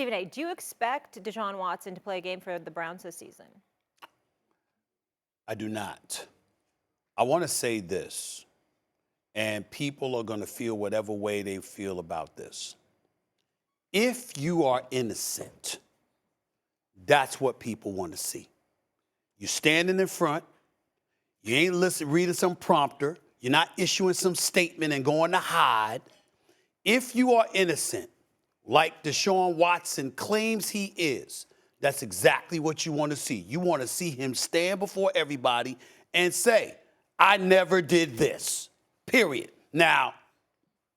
Stephen A., do you expect Deshaun Watson to play a game for the Browns this season? I do not. I want to say this, and people are going to feel whatever way they feel about this. If you are innocent, that's what people want to see. You're standing in front. You ain't reading some prompter. You're not issuing some statement and going to hide. If you are innocent, like Deshaun Watson claims he is, that's exactly what you want to see. You want to see him stand before everybody and say, I never did this, period. Now,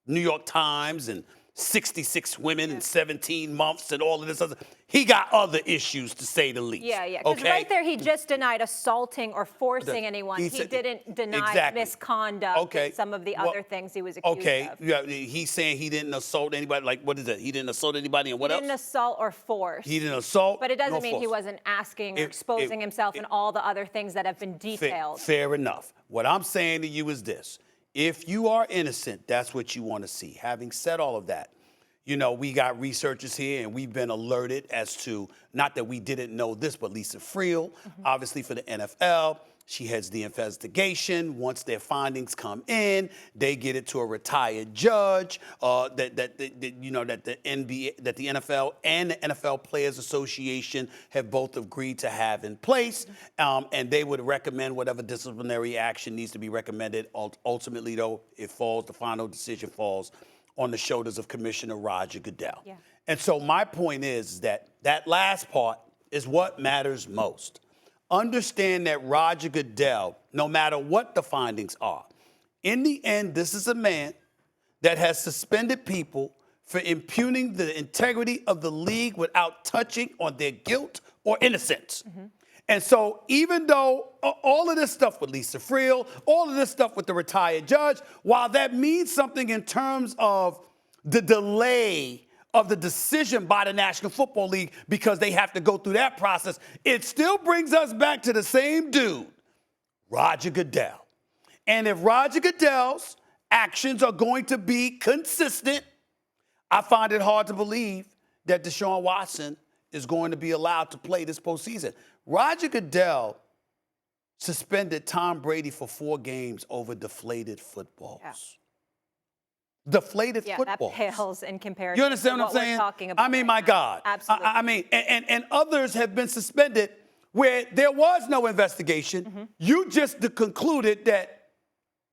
New York Times and 66 women in 17 months and all of this other. He got other issues, to say the least. Yeah. Because okay? right there, he just denied assaulting or forcing anyone. He didn't deny misconduct and some of the other things he was accused of. Yeah, he's saying he didn't assault anybody. Like, what is it? He didn't assault anybody, and what else? He didn't assault or force. He didn't assault. But it doesn't mean he wasn't asking or exposing himself and all the other things that have been detailed. Fair enough. What I'm saying to you is this. If you are innocent, that's what you want to see. Having said all of that, you know, we got researchers here, and we've been alerted as to, not that we didn't know this, but Lisa Friel, obviously for the NFL, she heads the investigation. Once their findings come in, they get it to a retired judge that the NFL and the NFL Players Association have both agreed to have in place, and they would recommend whatever disciplinary action needs to be recommended. Ultimately, though, the final decision falls on the shoulders of Commissioner Roger Goodell. Yeah. And so my point is that last part is what matters most. Understand that Roger Goodell, no matter what the findings are, in the end, this is a man that has suspended people for impugning the integrity of the league without touching on their guilt or innocence. And so even though all of this stuff with Lisa Friel, all of this stuff with the retired judge, while that means something in terms of the delay of the decision by the National Football League because they have to go through that process, it still brings us back to the same dude, Roger Goodell. And if Roger Goodell's actions are going to be consistent, I find it hard to believe that Deshaun Watson is going to be allowed to play this postseason. Roger Goodell suspended Tom Brady for 4 games over deflated footballs. Yeah. Deflated footballs. That pales in comparison. You understand to what I'm saying? We're talking about I mean, my God. Absolutely. I mean, and others have been suspended where there was no investigation. You just concluded that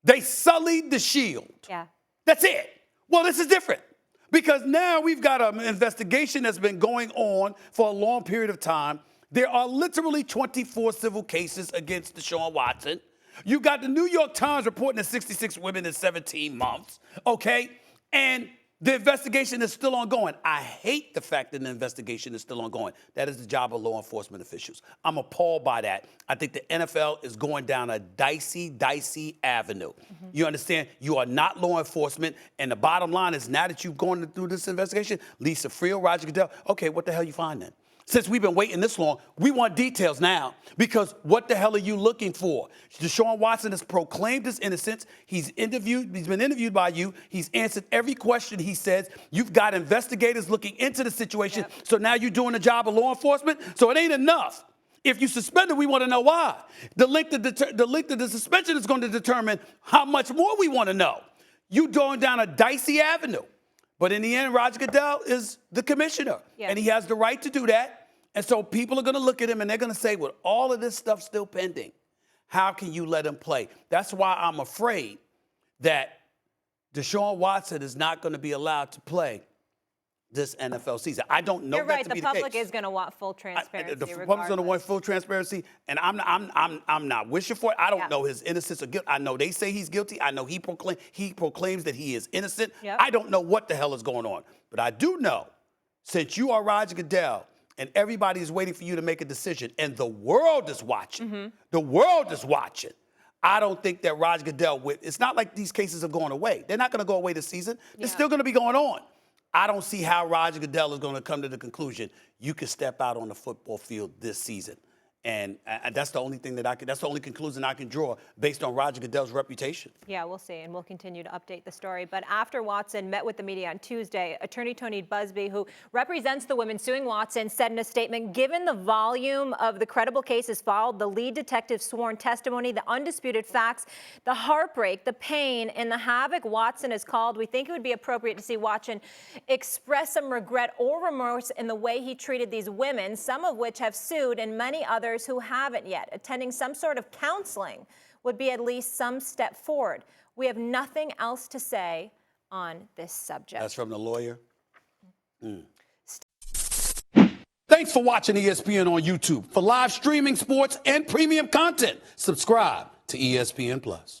they sullied the shield. Yeah. That's it. Well, this is different. Because now we've got an investigation that's been going on for a long period of time. There are literally 24 civil cases against Deshaun Watson. You got the New York Times reporting that 66 women in 17 months, okay? And the investigation is still ongoing. I hate the fact that the investigation is still ongoing. That is the job of law enforcement officials. I'm appalled by that. I think the NFL is going down a dicey avenue. You understand? You are not law enforcement. And the bottom line is, now that you've gone through this investigation, Lisa Friel, Roger Goodell, okay, what the hell you find then? Since we've been waiting this long, we want details now, because what the hell are you looking for? Deshaun Watson has proclaimed his innocence. He's been interviewed by you. He's answered every question he says. You've got investigators looking into the situation. Yep. So now you're doing the job of law enforcement. So it ain't enough. If you suspend it, we want to know why. The length of the suspension is going to determine how much more we want to know. You're going down a dicey avenue. But in the end, Roger Goodell is the commissioner, and he has the right to do that. And so people are going to look at him, and they're going to say, with all of this stuff still pending, how can you let him play? That's why I'm afraid that Deshaun Watson is not going to be allowed to play this NFL season. I don't know. You're right. The public is going to want full transparency. The public's going to want full transparency, and I'm not wishing for it. I don't know his innocence or guilt. I know they say he's guilty. I know he proclaims that he is innocent. Yep. I don't know what the hell is going on, but I do know, since you are Roger Goodell and everybody is waiting for you to make a decision, and the world is watching. The world is watching. I don't think that Roger Goodell. It's not like these cases are going away. They're not going to go away this season. They're still going to be going on. I don't see how Roger Goodell is going to come to the conclusion you can step out on the football field this season. And that's the only thing that's the only conclusion I can draw based on Roger Goodell's reputation. Yeah, we'll see, and we'll continue to update the story. But after Watson met with the media on Tuesday, attorney Tony Busby, who represents the women suing Watson, said in a statement, given the volume of the credible cases filed, the lead detective's sworn testimony, the undisputed facts, the heartbreak, the pain, and the havoc Watson has caused, we think it would be appropriate to see Watson express some regret or remorse in the way he treated these women, some of which have sued and many others who haven't yet. Attending some sort of counseling would be at least some step forward. We have nothing else to say on this subject. That's from the lawyer. Thanks for watching ESPN on YouTube. For live streaming, sports, and premium content, subscribe to ESPN+.